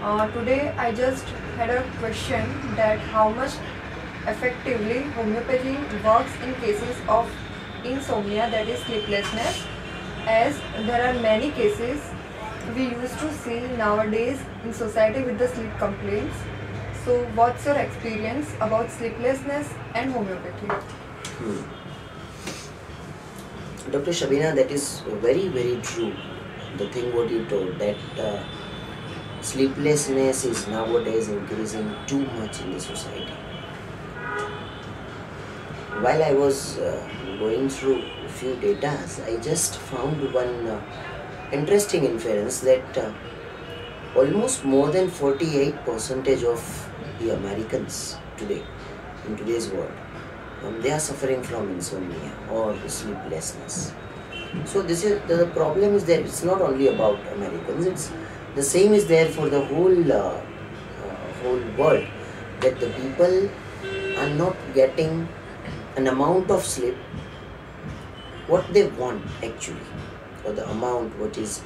Today I just had a question that how much effectively homeopathy works in cases of insomnia, that is sleeplessness, as there are many cases we used to see nowadays in society with the sleep complaints. So what's your experience about sleeplessness and homeopathy? Dr. Shabina, that is very, very true. The thing what you told, that sleeplessness is nowadays increasing too much in the society. While I was going through a few data, I just found one interesting inference that almost more than 48% of the Americans today, in today's world, they are suffering from insomnia or sleeplessness. So this is the problem is that it's not only about Americans, it's the same is there for the whole world, that the people are not getting an amount of sleep what they want actually, or the amount what is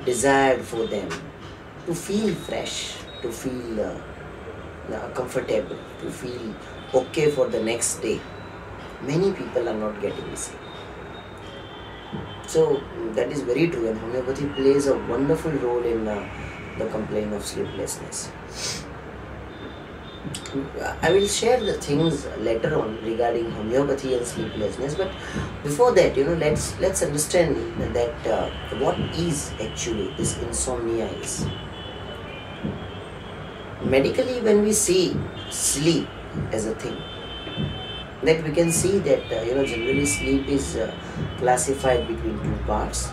desired for them to feel fresh, to feel comfortable, to feel okay for the next day. Many people are not getting the same. So that is very true, and homeopathy plays a wonderful role in the complaint of sleeplessness. I will share the things later on regarding homeopathy and sleeplessness, but before that, let's understand that what is actually this insomnia is. Medically, when we see sleep as a thing, that we can see that generally sleep is classified between two parts.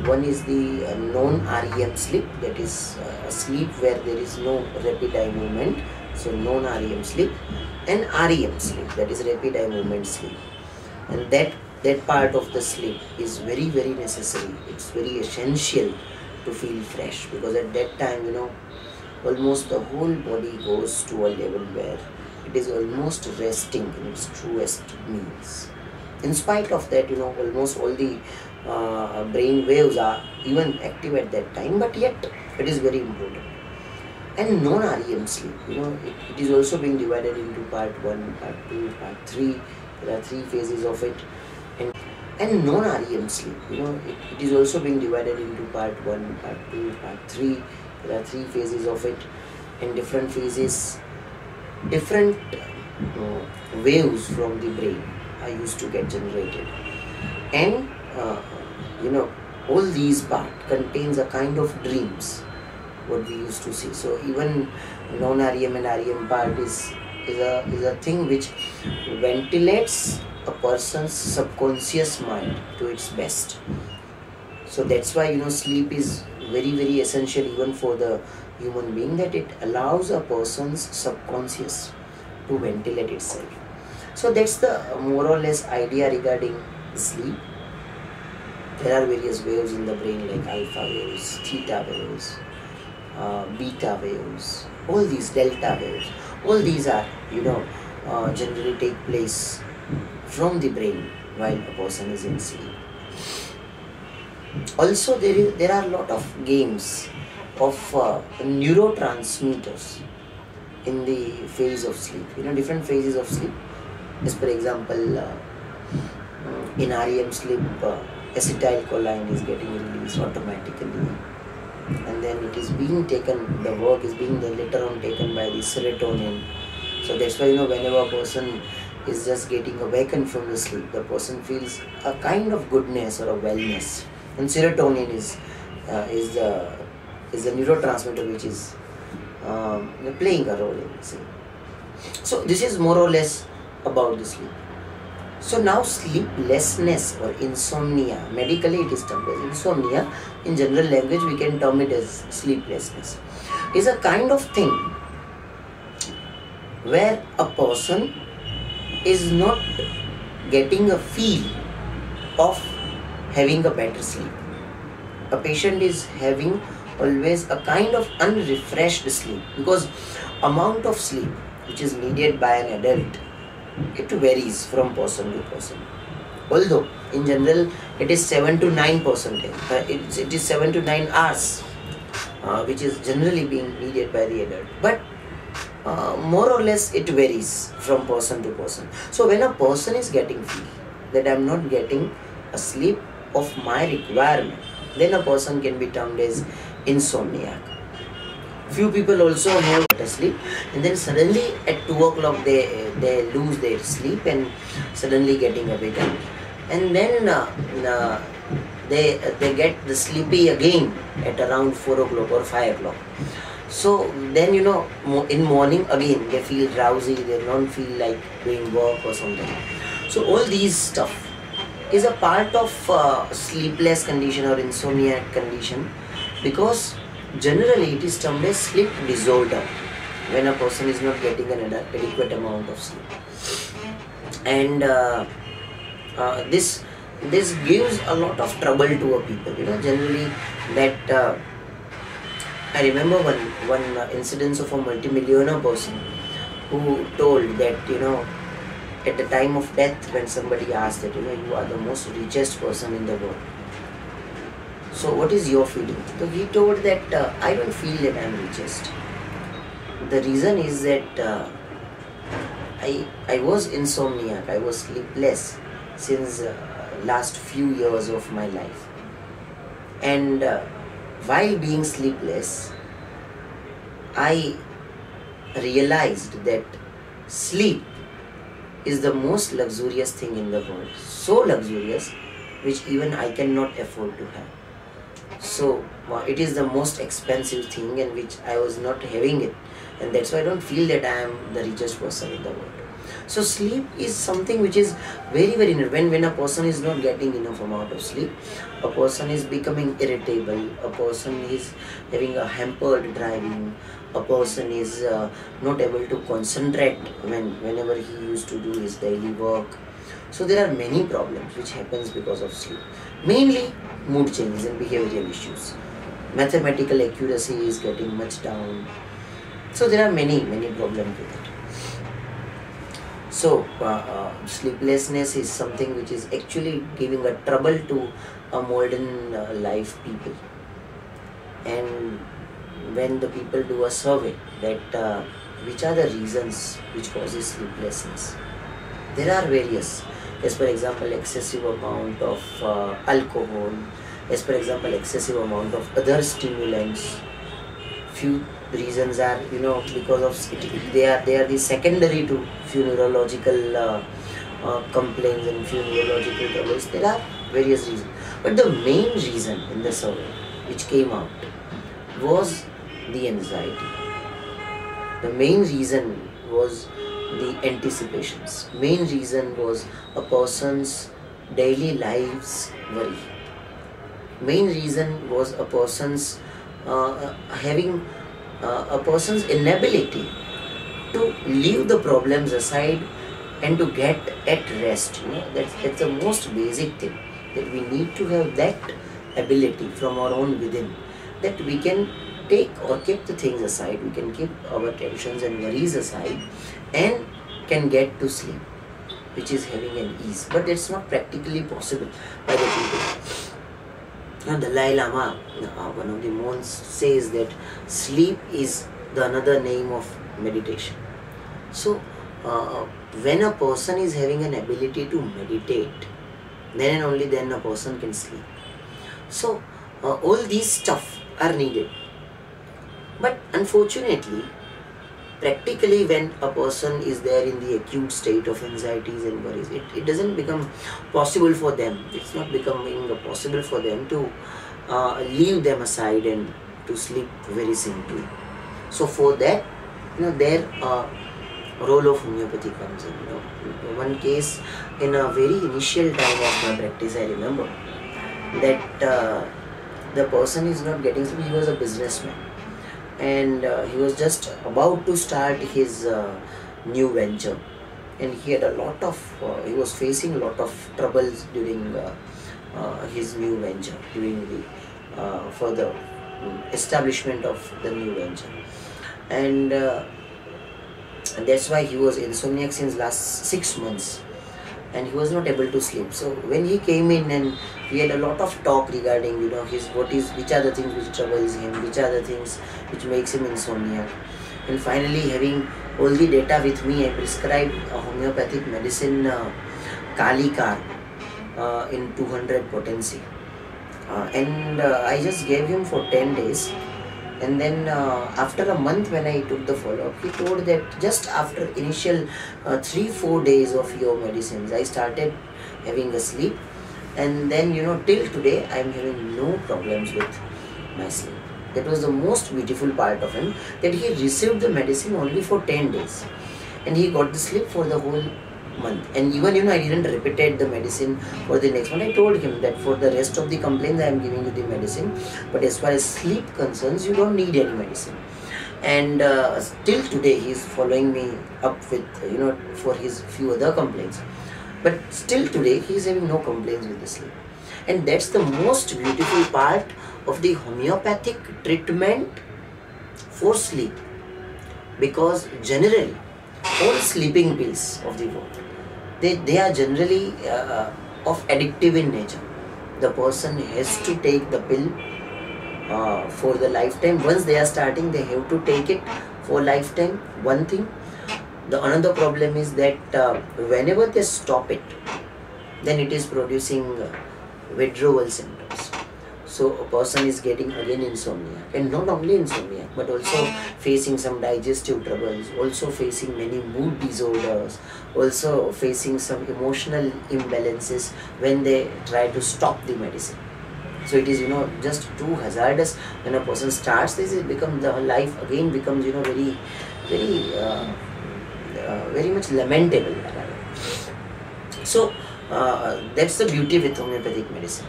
One is the non-REM sleep, that is a sleep where there is no rapid eye movement, so non-REM sleep, and REM sleep, that is rapid eye movement sleep. And that part of the sleep is very, very necessary. It's very essential to feel fresh, because at that time almost the whole body goes to a level where it is almost resting in its truest means. In spite of that, almost all the brain waves are even active at that time, but yet it is very important. And non-REM sleep, it is also being divided into part 1, part 2, part 3. There are 3 phases of it. And non-REM sleep, it is also being divided into part 1, part 2, part 3. There are 3 phases of it. And different phases, different waves from the brain are used to get generated. And all these part contains a kind of dreams what we used to see. So even non-REM and REM part is a thing which ventilates a person's subconscious mind to its best. So that's why sleep is very, very essential even for the human being, that it allows a person's subconscious to ventilate itself. So that's the more or less idea regarding sleep. There are various waves in the brain like alpha waves, theta waves, beta waves, all these delta waves. All these are generally take place from the brain while a person is in sleep. Also there are a lot of games of neurotransmitters in the phase of sleep, different phases of sleep. As per example, in REM sleep, acetylcholine is getting released automatically, and then it is being taken, the work is being later on taken by the serotonin. So that's why whenever a person is just getting awakened from the sleep, the person feels a kind of goodness or a wellness, and serotonin is the neurotransmitter which is playing a role in the sleep. So this is more or less about the sleep. So now sleeplessness or insomnia, medically it is termed as insomnia. In general language we can term it as sleeplessness. Is a kind of thing where a person is not getting a feel of having a better sleep. A patient is having always a kind of unrefreshed sleep, because amount of sleep which is needed by an adult, it varies from person to person. Although in general it is 7 to 9%, it is 7 to 9 hours which is generally being needed by the adult. But more or less it varies from person to person. So when a person is getting feel that I'm not getting a sleep of my requirement, then a person can be termed as insomniac. Few people also have better sleep, and then suddenly at 2 o'clock they lose their sleep and suddenly getting awake, and then they get the sleepy again at around 4 o'clock or 5 o'clock. So then in morning again they feel drowsy, they don't feel like doing work or something. So all these stuff is a part of sleepless condition or insomniac condition, because generally it is termed as sleep disorder when a person is not getting an adequate amount of sleep. And this gives a lot of trouble to a people, generally, that I remember one incidence of a multimillionaire person who told that at the time of death, when somebody asked that you are the most richest person in the world, so what is your feeling? So he told that I don't feel that I am richest. The reason is that I was insomniac, I was sleepless since last few years of my life, and while being sleepless I realized that sleep is the most luxurious thing in the world, so luxurious which even I cannot afford to have. So it is the most expensive thing and which I was not having it, and that's why I don't feel that I am the richest person in the world. So sleep is something which is very very important. When a person is not getting enough amount of sleep, a person is becoming irritable, a person is having a hampered driving, a person is not able to concentrate whenever he used to do his daily work. So there are many problems which happens because of sleep, mainly mood changes and behavioral issues. Mathematical accuracy is getting much down. So there are many problems with it. So sleeplessness is something which is actually giving a trouble to a modern life people. And when the people do a survey that which are the reasons which causes sleeplessness, there are various. As for example, excessive amount of alcohol, as for example excessive amount of other stimulants. Few reasons are because of they are the secondary to few neurological complaints and few neurological troubles. There are various reasons, but the main reason in the survey which came out was the anxiety. The main reason was the anticipations. Main reason was a person's daily lives worry. Main reason was a person's having a person's inability to leave the problems aside and to get at rest. That's the most basic thing, that we need to have that ability from our own within, that we can take or keep the things aside, we can keep our tensions and worries aside and can get to sleep, which is having an ease. But it's not practically possible by the people. Dalai Lama, one of the monks, says that sleep is the another name of meditation. So when a person is having an ability to meditate, then and only then a person can sleep. So all these stuff are needed. But unfortunately, practically when a person is there in the acute state of anxieties and worries, it doesn't become possible for them. It's not becoming possible for them to leave them aside and to sleep very simply. So for that, their role of homeopathy comes in. One case in a very initial time of my practice, I remember that the person is not getting sleep. He was a businessman, and he was just about to start his new venture, and he had a lot of he was facing a lot of troubles during his new venture, during the further establishment of the new venture, and that's why he was insomniac since last 6 months. and he was not able to sleep. So when he came in, and we had a lot of talk regarding, you know, which are the things which troubles him, which are the things which makes him insomnia. And finally, having all the data with me, I prescribed a homeopathic medicine, Kalikar, in 200 potency. And I just gave him for 10 days. And then after a month, when I took the follow-up, he told that just after initial 3-4 days of your medicines, I started having a sleep. And then, you know, till today, I am having no problems with my sleep. That was the most beautiful part of him, that he received the medicine only for 10 days. And he got the sleep for the whole month. And even, you know, I didn't repeat the medicine for the next one. I told him that for the rest of the complaints, I am giving you the medicine. But as far as sleep concerns, you don't need any medicine. And till today, he is following me up with, you know, for his few other complaints. But still today, he is having no complaints with the sleep. And that's the most beautiful part of the homeopathic treatment for sleep. Because generally, all sleeping pills of the world, they are generally of addictive in nature. The person has to take the pill for the lifetime. Once they are starting, they have to take it for lifetime. One thing. The another problem is that whenever they stop it, then it is producing withdrawal symptoms. So a person is getting again insomnia, and not only insomnia, but also facing some digestive troubles, also facing many mood disorders, also facing some emotional imbalances when they try to stop the medicine. So it is, you know, just too hazardous when a person starts this. It becomes, the life again becomes, you know, very much lamentable. So that's the beauty with homeopathic medicine.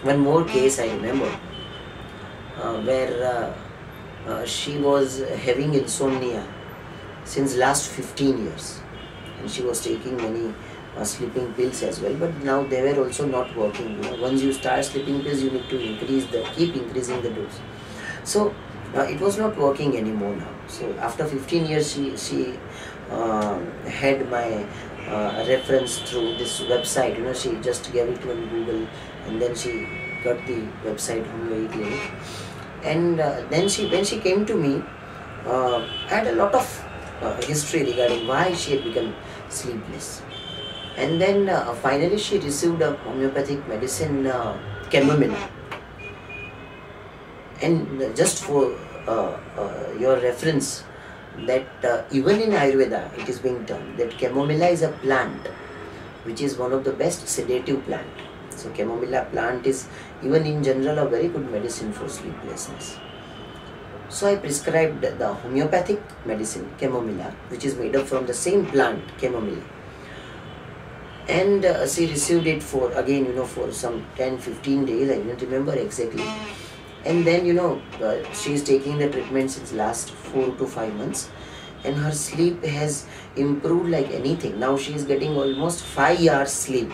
One more case I remember, where she was having insomnia since last 15 years, and she was taking many sleeping pills as well, but now they were also not working. You know, once you start sleeping pills, you need to keep increasing the dose. So it was not working anymore now. So after 15 years, she had my reference through this website. You know, she just gave it on Google, and then she got the website Homeopathy Clinic. And then when she came to me, I had a lot of history regarding why she had become sleepless. And then finally she received a homeopathic medicine, chamomilla. And just for your reference, that even in Ayurveda it is being termed that chamomilla is a plant which is one of the best sedative plant. So chamomilla plant is even in general a very good medicine for sleeplessness. So I prescribed the homeopathic medicine chamomilla, which is made up from the same plant chamomilla. And she received it for, again, you know, for some 10-15 days, I don't remember exactly. And then, you know, she is taking the treatment since last 4 to 5 months, and her sleep has improved like anything. Now she is getting almost 5 hours sleep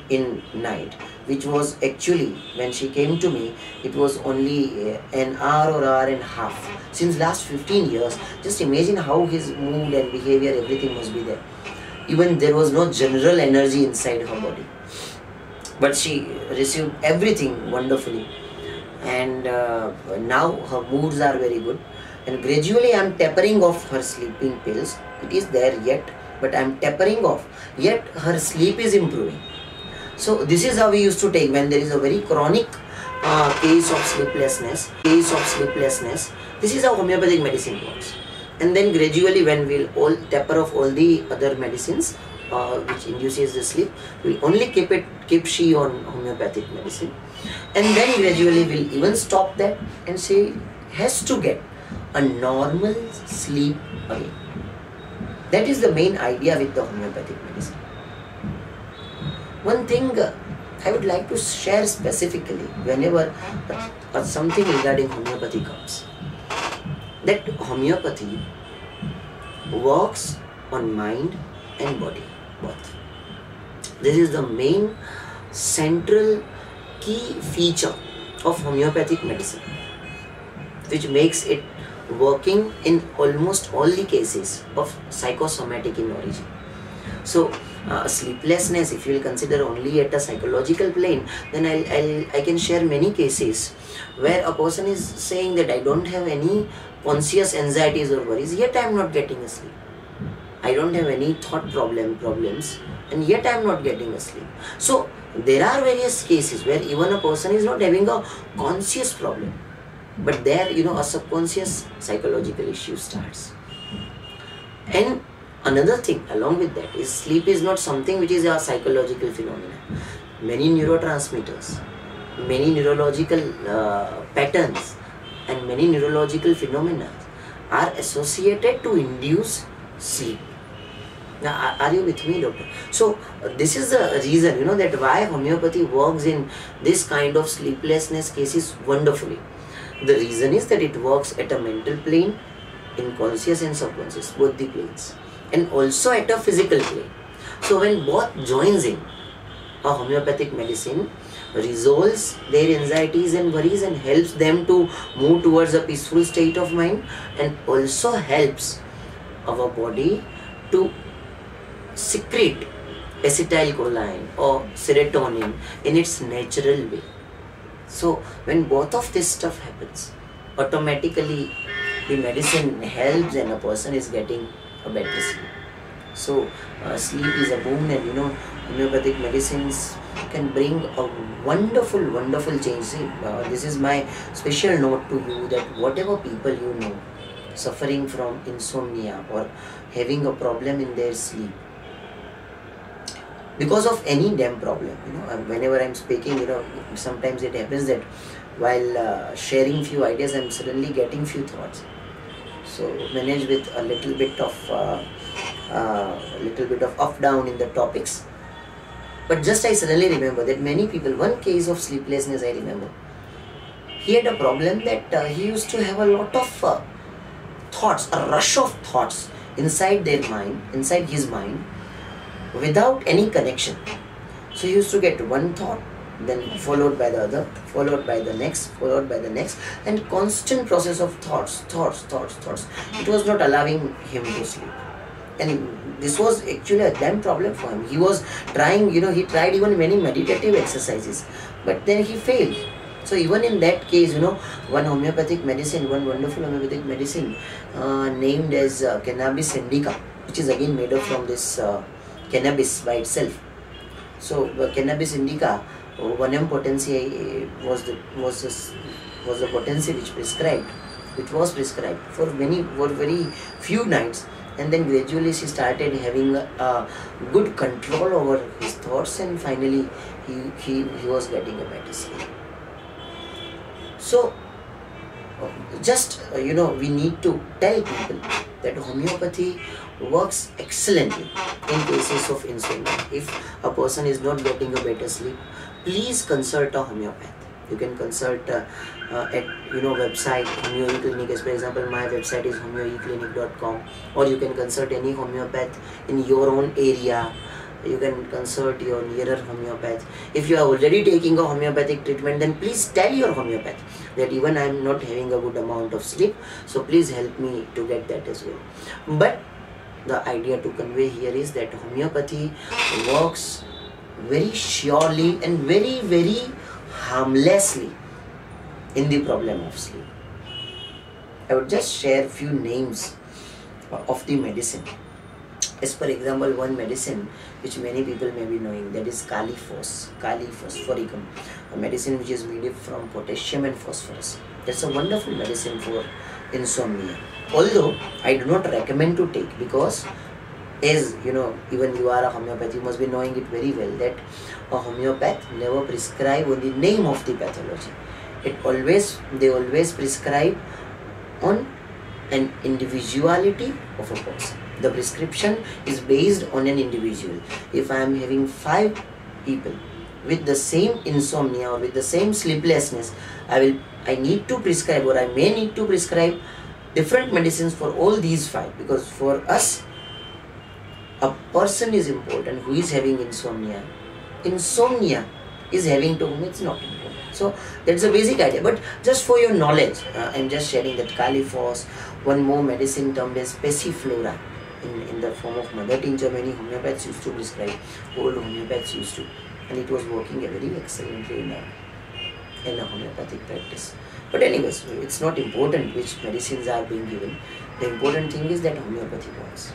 in night, which was actually, when she came to me, it was only an hour or hour and a half. Since last 15 years, just imagine how his mood and behavior, everything must be there. Even there was no general energy inside her body. But she received everything wonderfully. And now her moods are very good. And gradually I am tapering off her sleeping pills. It is there yet, but I am tapering off. Yet her sleep is improving. So this is how we used to take when there is a very chronic case of sleeplessness. This is how homeopathic medicine works. And then gradually, when we'll all taper off all the other medicines which induces the sleep, we'll only keep she on homeopathic medicine. And then gradually we'll even stop that, and she has to get a normal sleep again. That is the main idea with the homeopathic medicine. One thing I would like to share specifically whenever something regarding homeopathy comes, that homeopathy works on mind and body both. This is the main central key feature of homeopathic medicine, which makes it working in almost all the cases of psychosomatic in origin. So sleeplessness, if you will consider only at a psychological plane, then I can share many cases where a person is saying that I don't have any conscious anxieties or worries, yet I am not getting a sleep. I don't have any thought problems, and yet I am not getting a sleep. So there are various cases where even a person is not having a conscious problem, but there a subconscious psychological issue starts. And another thing along with that is sleep is not something which is a psychological phenomenon. Many neurotransmitters, many neurological patterns, and many neurological phenomena are associated to induce sleep. Now, are you with me, doctor? So this is the reason that why homeopathy works in this kind of sleeplessness cases wonderfully. The reason is that it works at a mental plane, in conscious and subconscious, both the planes, and also at a physical plane. So when both joins in, a homeopathic medicine resolves their anxieties and worries and helps them to move towards a peaceful state of mind, and also helps our body to secrete acetylcholine or serotonin in its natural way. So when both of this stuff happens, automatically the medicine helps and a person is getting a better sleep. So sleep is a boon, and homeopathic medicines can bring a wonderful change. See, this is my special note to you, that whatever people suffering from insomnia or having a problem in their sleep because of any damn problem, whenever I'm speaking, sometimes it happens that while sharing few ideas, I'm suddenly getting few thoughts. So manage with a little bit of up down in the topics. But just I suddenly remember that many people, one case of sleeplessness I remember, he had a problem that he used to have a lot of thoughts, a rush of thoughts inside his mind, without any connection. So he used to get one thought, then followed by the other, followed by the next, and constant process of thoughts. It was not allowing him to sleep, and this was actually a damn problem for him. He was trying, he tried even many meditative exercises, but then he failed. So even in that case, one homeopathic medicine, one wonderful homeopathic medicine named as cannabis indica, which is again made up from this cannabis by itself. So cannabis indica, 1 potency was the potency which was prescribed for very few nights, and then gradually she started having a good control over his thoughts, and finally he was getting a better sleep. So just we need to tell people that homeopathy works excellently in cases of insomnia. If a person is not getting a better sleep, please consult a homeopath. You can consult at website homeoeclinic. As for example, my website is homeoeclinic.com, or you can consult any homeopath in your own area. You can consult your nearer homeopath. If you are already taking a homeopathic treatment, then please tell your homeopath that even I am not having a good amount of sleep, so please help me to get that as well. But the idea to convey here is that homeopathy works very surely and very harmlessly in the problem of sleep. I would just share a few names of the medicine. As for example, one medicine which many people may be knowing, that is Kali phosphoricum, a medicine which is made from potassium and phosphorus. That's a wonderful medicine for insomnia. Although I do not recommend to take, because as even you are a homeopath, you must be knowing it very well that a homeopath never prescribe on the name of the pathology. They always prescribe on an individuality of a person. The prescription is based on an individual. If I am having 5 people with the same insomnia or with the same sleeplessness, I need to prescribe, or I may need to prescribe different medicines for all these 5, because for us a person is important who is having insomnia. Insomnia is having to whom it's not important. So that's a basic idea, but just for your knowledge, I'm just sharing that Kali phos. One more medicine termed as passiflora. in the form of mother tincture. Many homeopaths used to prescribe, old homeopaths used to, and it was working very excellently in a homeopathic practice. But anyways, it's not important which medicines are being given. The important thing is that homeopathy works.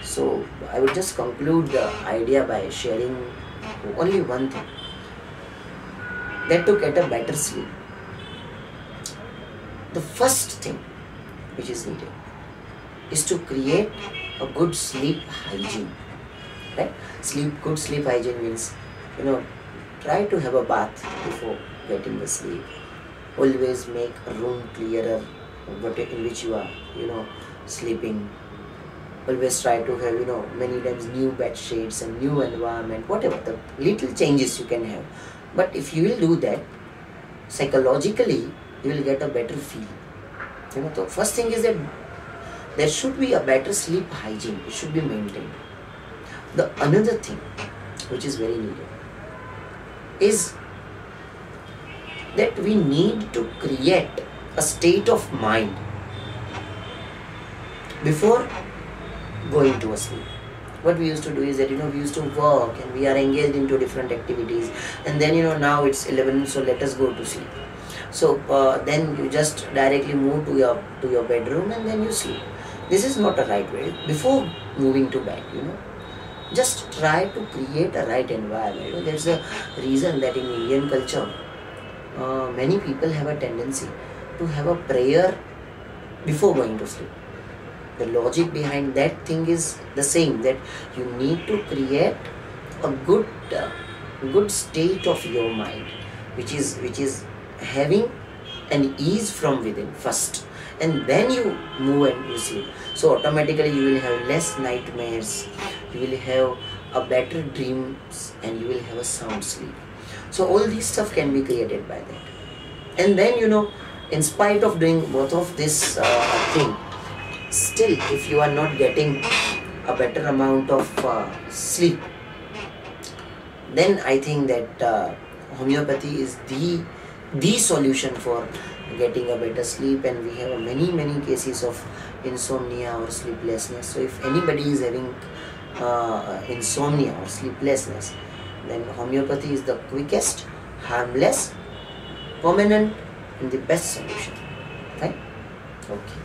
So I would just conclude the idea by sharing only one thing, that to get a better sleep, the first thing which is needed is to create a good sleep hygiene. Right? Good sleep hygiene means, try to have a bath before getting the sleep. Always make a room clearer in which you are, sleeping. Always try to have, many times new bed sheets and new environment, whatever, the little changes you can have. But if you will do that, psychologically, you will get a better feel. The first thing is that there should be a better sleep hygiene. It should be maintained. The another thing which is very needed is that we need to create a state of mind before going to a sleep. What we used to do is that we used to work and we are engaged into different activities, and then now it's 11, so let us go to sleep. So then you just directly move to your bedroom and then you sleep. This is not a right way. Before moving to bed, just try to create a right environment. There's a reason that in Indian culture, many people have a tendency to have a prayer before going to sleep. The logic behind that thing is the same, that you need to create a good state of your mind, which is having an ease from within first, and then you move and you sleep. So automatically you will have less nightmares, you will have a better dreams, and you will have a sound sleep. So all this stuff can be created by that. And then in spite of doing both of this thing, still if you are not getting a better amount of sleep, then I think that homeopathy is the solution for getting a better sleep. And we have many cases of insomnia or sleeplessness. So if anybody is having insomnia or sleeplessness, then homeopathy is the quickest, harmless, permanent, and the best solution. Right? Okay.